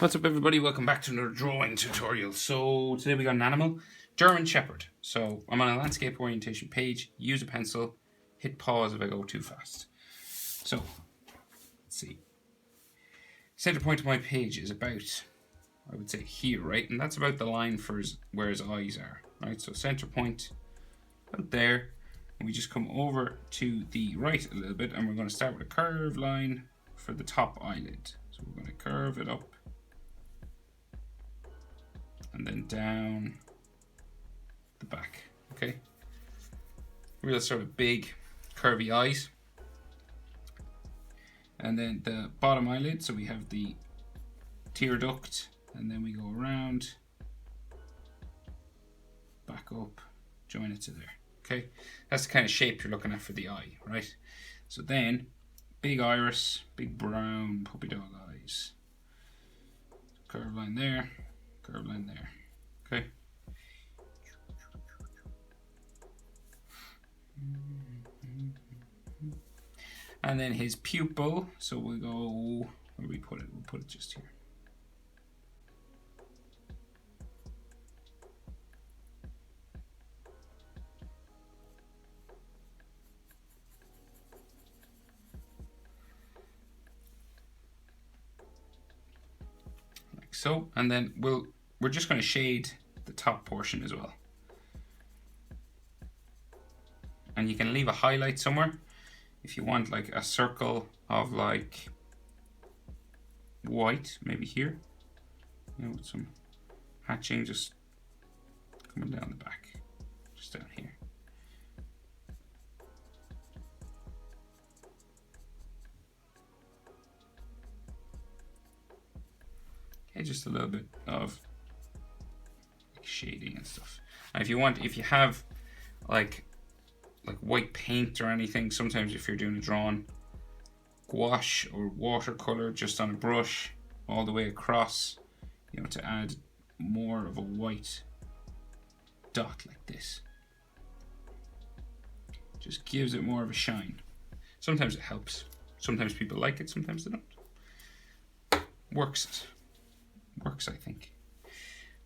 What's up, everybody? Welcome back to another drawing tutorial. So today we got an animal, German Shepherd. So I'm on a landscape orientation page, use a pencil, hit pause if I go too fast. So let's see. Center point of my page is about, I would say here, right? And that's about the line for where his eyes are, right? So center point about there. And we just come over to the right a little bit, and we're going to start with a curved line for the top eyelid. So we're going to curve it up and then down the back, okay? Real sort of big curvy eyes. And then the bottom eyelid, so we have the tear duct, and then we go around, back up, join it to there, okay? That's the kind of shape you're looking at for the eye, right? So then, big iris, big brown puppy dog eyes. Curved line there, curved line there, okay? And then his pupil, so we'll go, where do we put it? We'll put it just here. Like so, and then we're just going to shade the top portion as well. And you can leave a highlight somewhere if you want, like a circle of like white, maybe here, you know, with some hatching just coming down the back, just down here. Okay, just a little bit of shading and stuff. And if you have like white paint or anything, sometimes if you're doing a drawing, gouache or watercolor just on a brush all the way across, you know, to add more of a white dot like this. Just gives it more of a shine. Sometimes it helps. Sometimes people like it, sometimes they don't. Works, I think.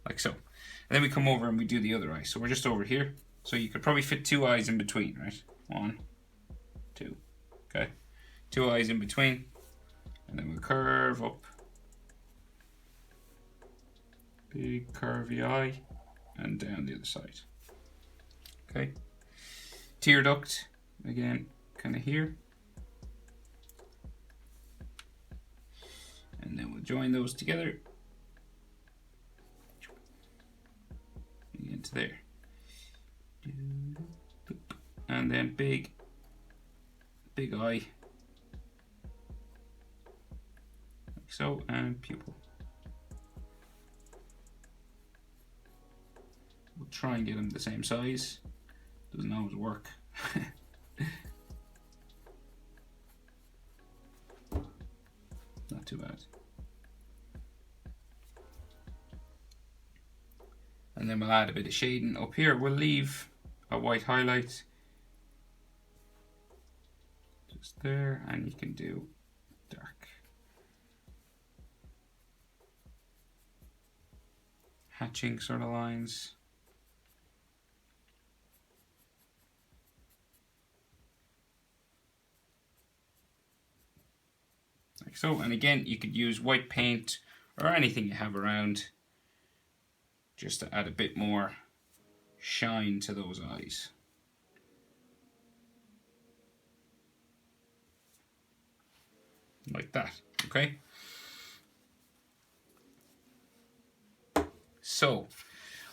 Like so. And then we come over and we do the other eye. So we're just over here. So you could probably fit two eyes in between, right? 1, 2, okay? 2 eyes in between, and then we'll curve up. Big curvy eye, and down the other side. Okay? Tear duct, again, kind of here. And then we'll join those together. Into there. And then big eye, like so, and pupil. We'll try and get them the same size. Doesn't always work. Not too bad. And then we'll add a bit of shading up here. We'll leave a white highlight just there, and you can do dark hatching sort of lines. Like so. And again, you could use white paint or anything you have around just to add a bit more shine to those eyes. Like that, okay? So,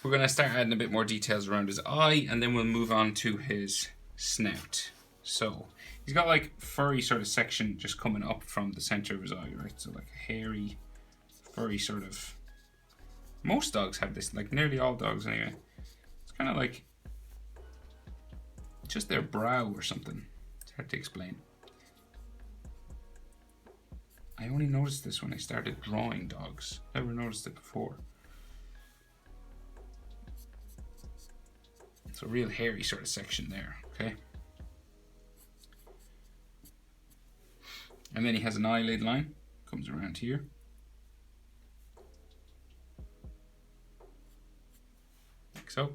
we're gonna start adding a bit more details around his eye, and then we'll move on to his snout. So, he's got like furry sort of section just coming up from the center of his eye, right? So like a hairy, furry sort of, most dogs have this, like nearly all dogs anyway. It's kind of like just their brow or something. It's hard to explain. I only noticed this when I started drawing dogs. Never noticed it before. It's a real hairy sort of section there, okay? And then he has an eyelid line, comes around here. so.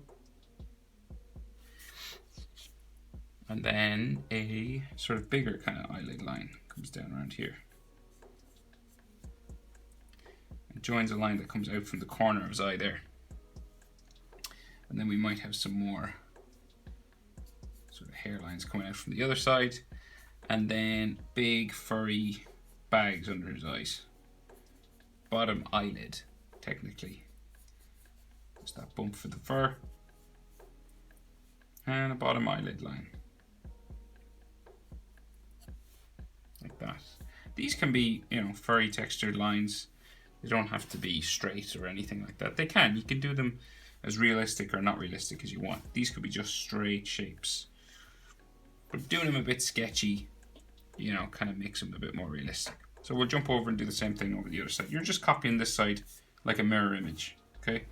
And then a sort of bigger kind of eyelid line comes down around here. And joins a line that comes out from the corner of his eye there. And then we might have some more sort of hairlines coming out from the other side. And then big furry bags under his eyes. Bottom eyelid, technically. Just that bump for the fur. And a bottom eyelid line. Like that. These can be, you know, furry textured lines. They don't have to be straight or anything like that. They can. You can do them as realistic or not realistic as you want. These could be just straight shapes. But doing them a bit sketchy, you know, kind of makes them a bit more realistic. So we'll jump over and do the same thing over the other side. You're just copying this side like a mirror image, okay?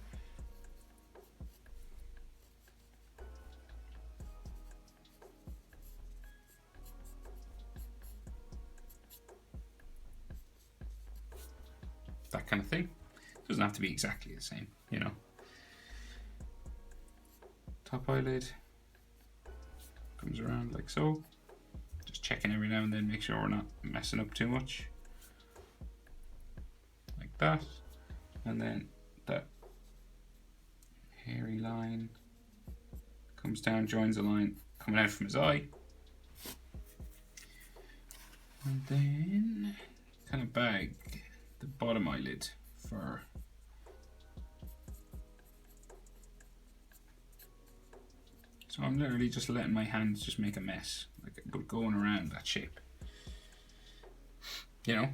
That kind of thing. It doesn't have to be exactly the same, you know. Top eyelid comes around like so. Just checking every now and then, make sure we're not messing up too much. Like that. And then that hairy line comes down, joins a line coming out from his eye. And then kind of bag the bottom eyelid for so I'm literally just letting my hands just make a mess, like going around that shape, you know.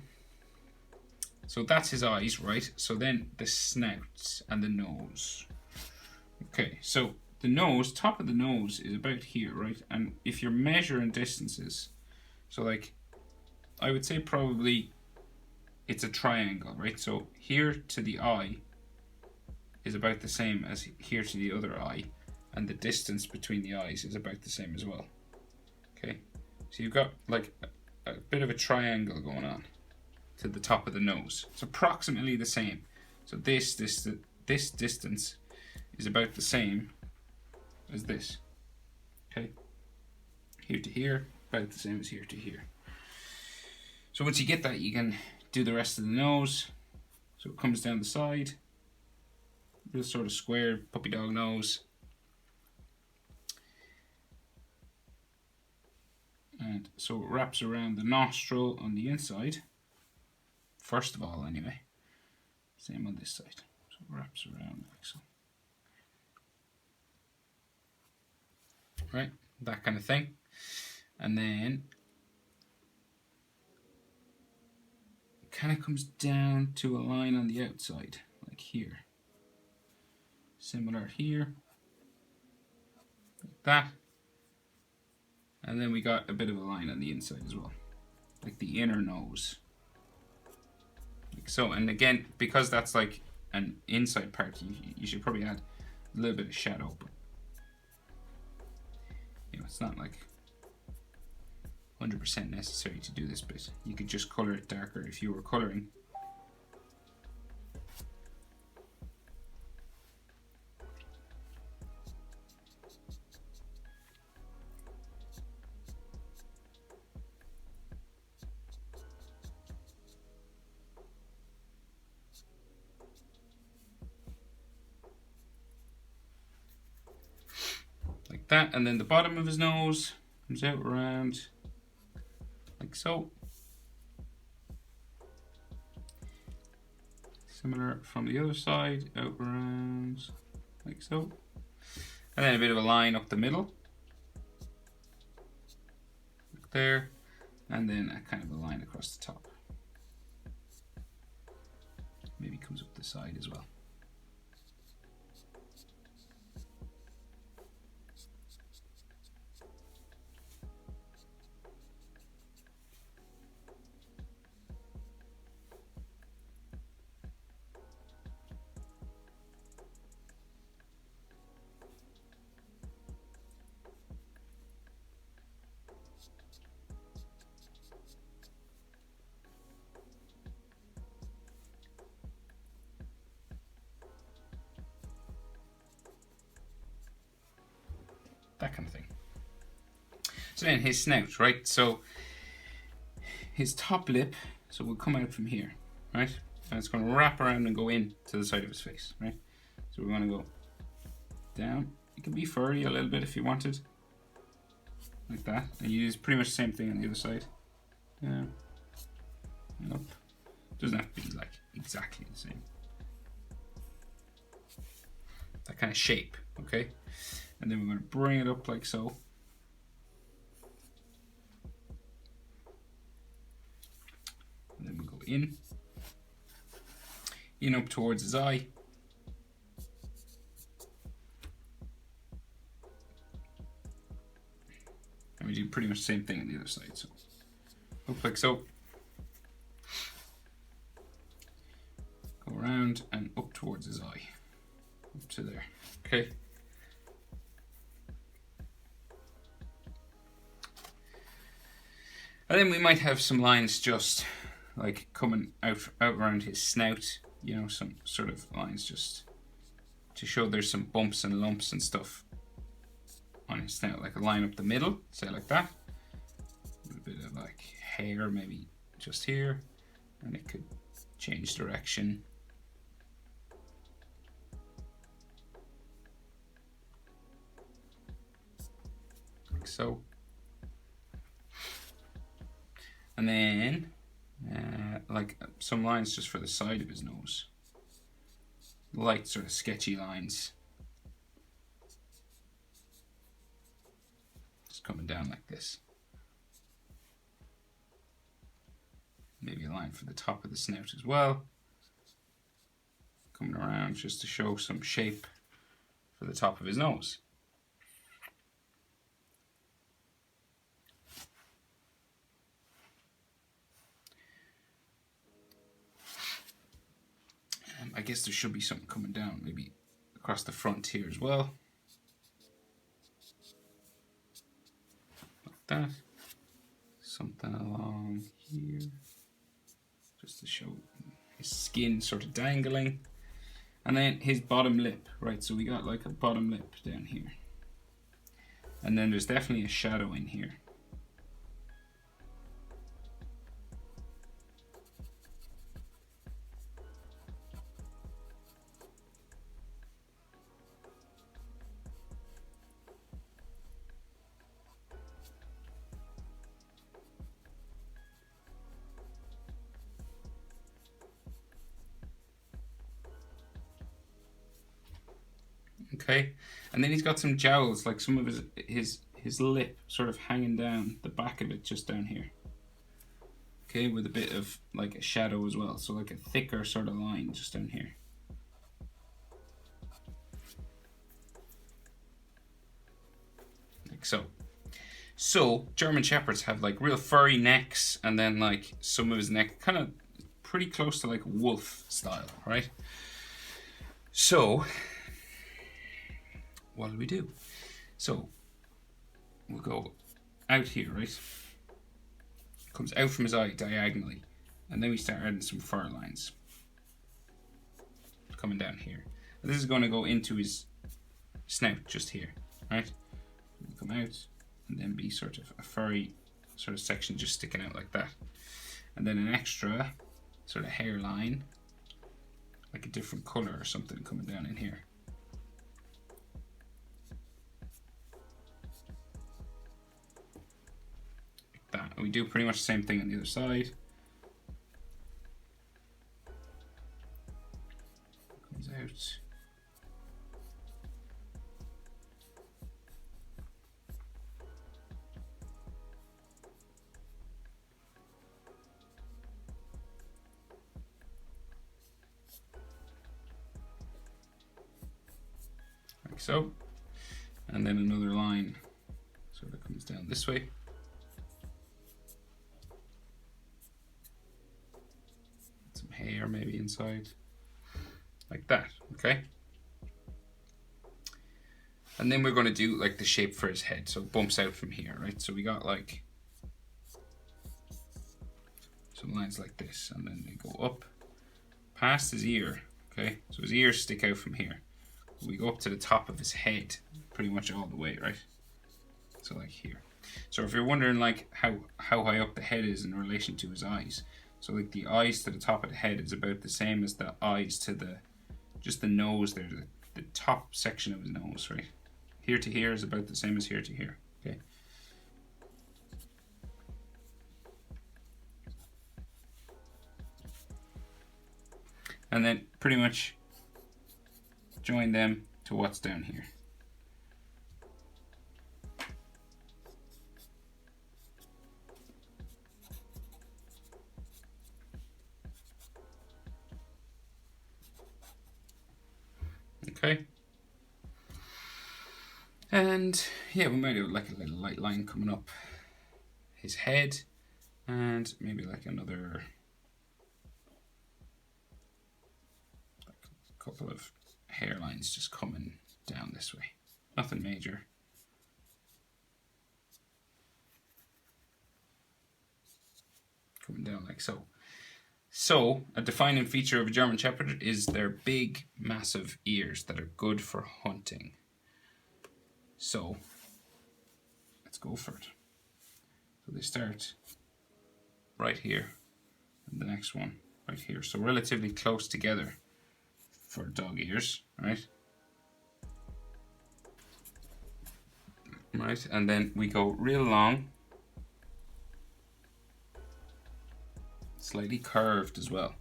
So that's his eyes, right? So then the snout and the nose. Okay, so the nose, top of the nose is about here, right? And if you're measuring distances, so like I would say probably it's a triangle, right? So here to the eye is about the same as here to the other eye, and the distance between the eyes is about the same as well. Okay, so you've got like a bit of a triangle going on to the top of the nose. It's approximately the same. So this distance is about the same as this. Okay, here to here, about the same as here to here. So once you get that, you can do the rest of the nose. So it comes down the side, real sort of square puppy dog nose. And so it wraps around the nostril on the inside. First of all, anyway. Same on this side. So it wraps around like so. Right, that kind of thing. And then it kind of comes down to a line on the outside, like here. Similar here. Like that. And then we got a bit of a line on the inside as well, like the inner nose. Like so, and again, because that's like an inside part, you should probably add a little bit of shadow, but you know, it's not like 100% necessary to do this bit. You could just color it darker if you were coloring. Like that, and then the bottom of his nose comes out around like so. Similar from the other side, out around like so. And then a bit of a line up the middle. Like there. And then a kind of a line across the top. Maybe comes up the side as well. that kind of thing. So then his snout, right? So his top lip, so will come out from here, right? And it's going to wrap around and go in to the side of his face, right? So we're going to go down. It can be furry a little bit if you wanted, like that. And you use pretty much the same thing on the other side. Down and up. Doesn't have to be like exactly the same. That kind of shape, okay? And then we're going to bring it up like so. And then we go in up towards his eye. And we do pretty much the same thing on the other side. So up like so. Go around and up towards his eye. Up to there. Okay. And then we might have some lines just like coming out around his snout, you know, some sort of lines just to show there's some bumps and lumps and stuff on his snout, like a line up the middle, say like that. A little bit of like hair maybe just here, and it could change direction. Like so. And then like some lines just for the side of his nose. Light sort of sketchy lines. Just coming down like this. Maybe a line for the top of the snout as well. Coming around just to show some shape for the top of his nose. I guess there should be something coming down, maybe across the front here as well. Like that. Something along here. Just to show his skin sort of dangling. And then his bottom lip, right? So we got like a bottom lip down here. And then there's definitely a shadow in here. Okay, and then he's got some jowls, like some of his lip sort of hanging down, the back of it just down here. Okay, with a bit of like a shadow as well, so like a thicker sort of line just down here. Like so. So German Shepherds have like real furry necks, and then like some of his neck kind of pretty close to like wolf style, right? So what do we do? So we'll go out here, right? Comes out from his eye diagonally, and then we start adding some fur lines coming down here. And this is going to go into his snout just here, right? We'll come out and then be sort of a furry sort of section just sticking out like that, and then an extra sort of hairline, like a different color or something coming down in here. That. And we do pretty much the same thing on the other side. Comes out. Like so. And then another line sort of comes down this way. Hair maybe inside, like that, okay? And then we're going to do like the shape for his head, so it bumps out from here, right? So we got like some lines like this, and then they go up past his ear, okay? So his ears stick out from here. We go up to the top of his head, pretty much all the way, right? So like here. So if you're wondering like how high up the head is in relation to his eyes, so like the eyes to the top of the head is about the same as the eyes to just the nose there, the top section of his nose, right? Here to here is about the same as here to here, okay? And then pretty much join them to what's down here. Okay. And yeah, we might have like a little light line coming up his head, and maybe like another couple of hairlines just coming down this way. Nothing major. Coming down like so. So, a defining feature of a German Shepherd is their big, massive ears that are good for hunting. So, let's go for it. So they start right here, and the next one right here. So relatively close together for dog ears, right? Right, and then we go real long, slightly curved as well,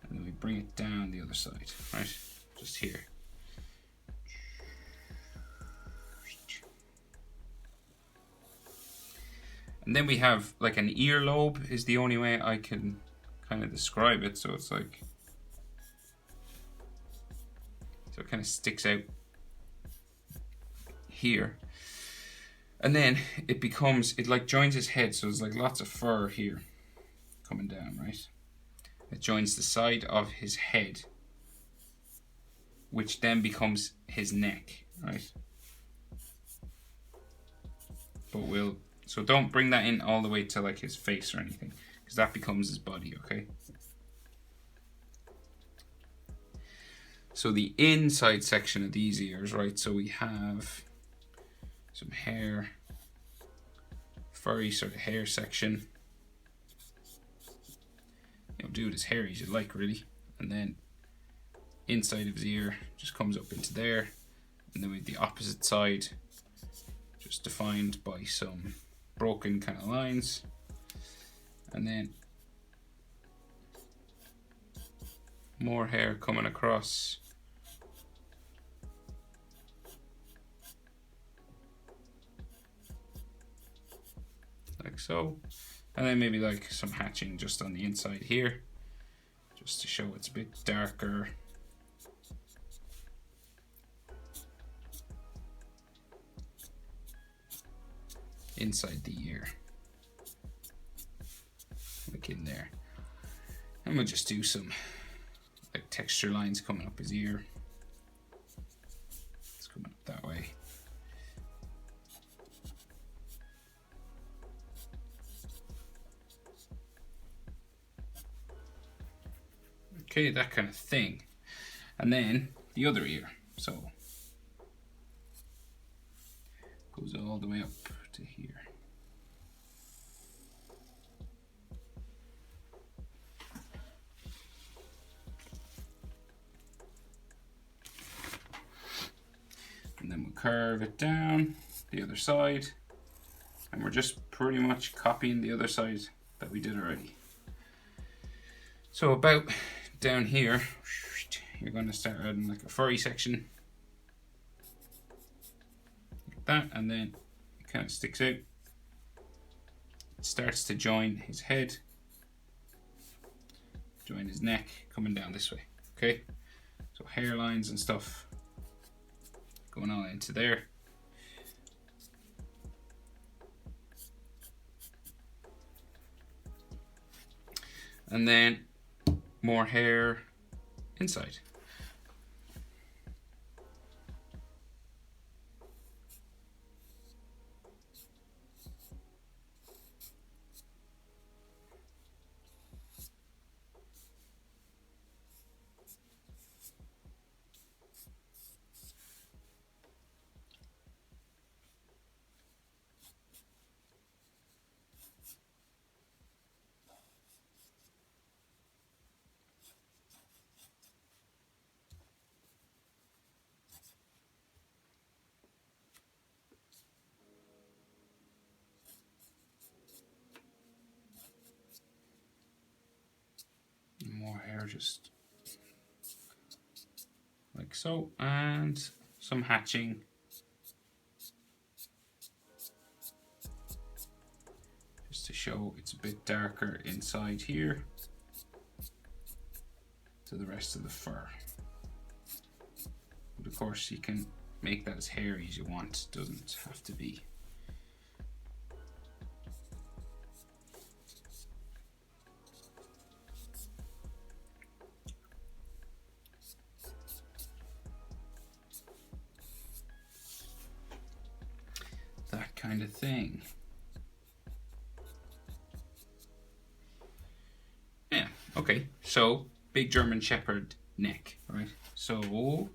and then we bring it down the other side, right? Just here. And then we have like an earlobe is the only way I can kind of describe it. So it's like, so it kind of sticks out here. And then it becomes, it like joins his head. So there's like lots of fur here coming down, right? It joins the side of his head, which then becomes his neck, right? But so don't bring that in all the way to like his face or anything, because that becomes his body, okay? So the inside section of these ears, right? So we have some hair, furry sort of hair section. You know, do it as hairy as you like, really. And then inside of his ear just comes up into there. And then we have the opposite side, just defined by some broken kind of lines, and then more hair coming across, like so, and then maybe like some hatching just on the inside here, just to show it's a bit darker. Inside the ear, like in there. And we'll just do some like texture lines coming up his ear. It's coming up that way. Okay, that kind of thing. And then the other ear. So goes all the way up to here. And then we'll curve it down the other side, and we're just pretty much copying the other side that we did already. So about down here, you're going to start adding like a furry section like that, and then it kind of sticks out. It starts to join his head, join his neck, coming down this way. Okay, so hairlines and stuff going on into there. And then more hair inside. just like so, and some hatching. Just to show it's a bit darker inside here to the rest of the fur. But of course you can make that as hairy as you want, it doesn't have to be. That kind of thing. Yeah, okay, so big German Shepherd neck, right? So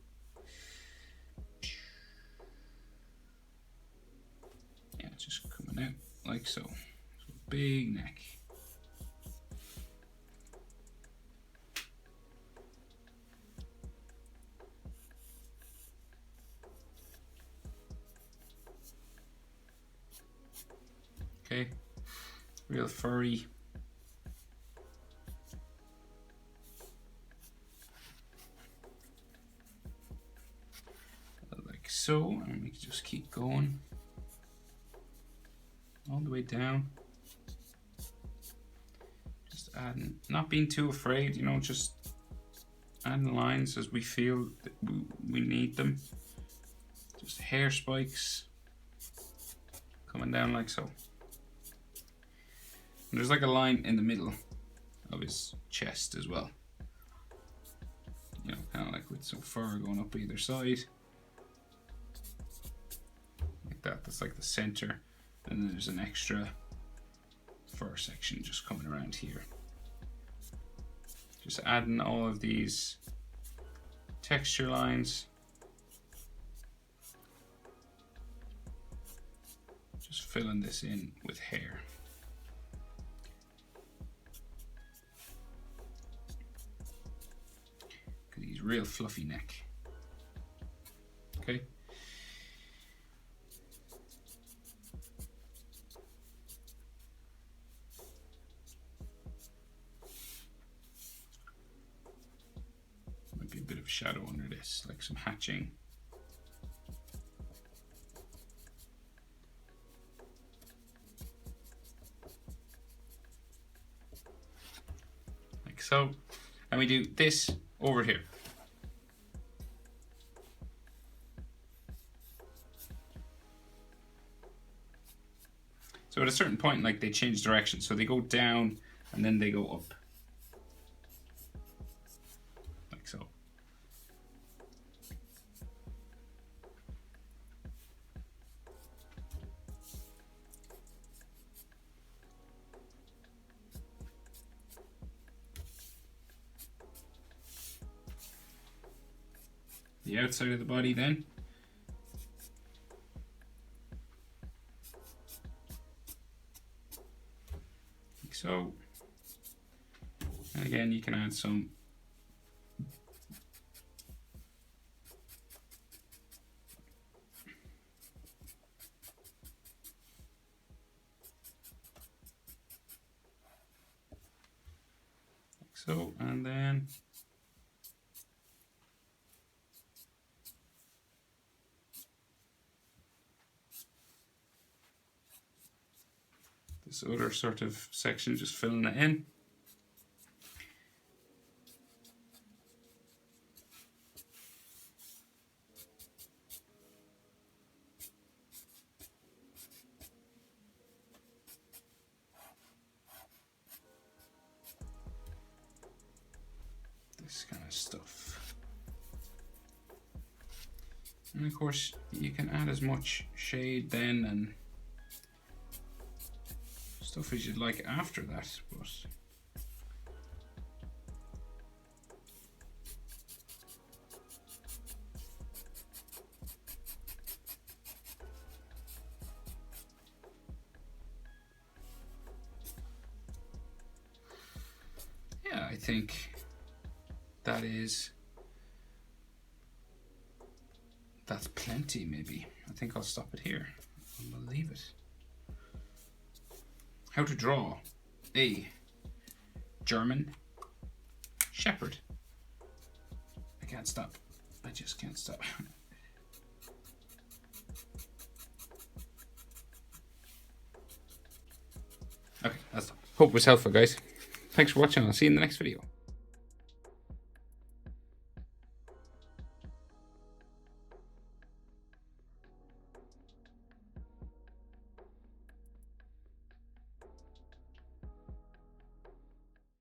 yeah, just coming out like so. So big neck. Okay, real furry. Like so, and we can just keep going all the way down. Just adding, not being too afraid, you know, just adding lines as we feel that we need them. Just hair spikes coming down like so. And there's like a line in the middle of his chest as well. You know, kind of like with some fur going up either side. Like that, that's like the center. And then there's an extra fur section just coming around here. Just adding all of these texture lines. Just filling this in with hair. He's real fluffy neck. Okay. Might be a bit of a shadow under this, like some hatching. Like so. And we do this over here. So at a certain point, like, they change direction. So they go down and then they go up. Like so. The outside of the body then. Like so. And again, you can add some like so, and then this other sort of section, just filling it in. This kind of stuff. And of course, you can add as much shade then and stuff as you'd like after that, but yeah, I think that's plenty. Maybe I think I'll stop it here and we'll leave it. How to draw a German shepherd. I can't stop. I just can't stop. Okay, that's all. Hope it was helpful, guys. Thanks for watching. I'll see you in the next video.